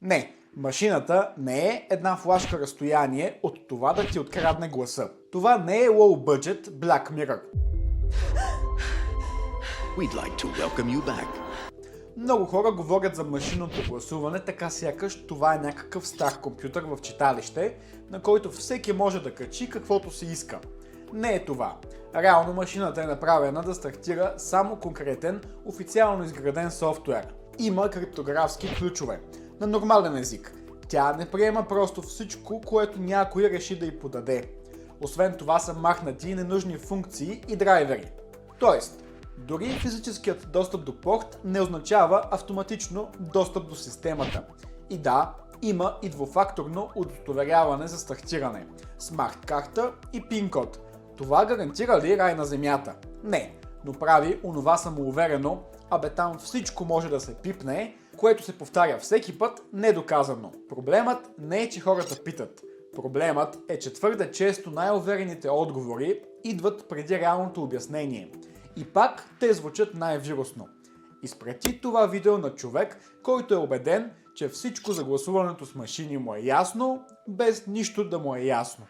Не, машината не е една флашка разстояние от това да ти открадне гласа. Това не е low budget Black Mirror. We'd like to welcome you back. Много хора говорят за машинното гласуване, така сякаш това е някакъв стар компютър в читалище, на който всеки може да качи каквото си иска. Не е това. Реално машината е направена да стартира само конкретен, официално изграден софтуер. Има криптографски ключове. На нормален език. Тя не приема просто всичко, което някой реши да й подаде. Освен това са махнати и ненужни функции и драйвери. Тоест, дори физическият достъп до порт не означава автоматично достъп до системата. И да, има и двуфакторно удостоверяване за стартиране, смарт карта и пин-код. Това гарантира ли рай на земята? Не, но прави онова самоуверено, там всичко може да се пипне, което се повтаря всеки път недоказано. Проблемът не е, че хората питат. Проблемът е, че твърде често най-уверените отговори идват преди реалното обяснение. И пак те звучат най-вирусно. Изпрати това видео на човек, който е убеден, че всичко за гласуването с машини му е ясно, без нищо да му е ясно.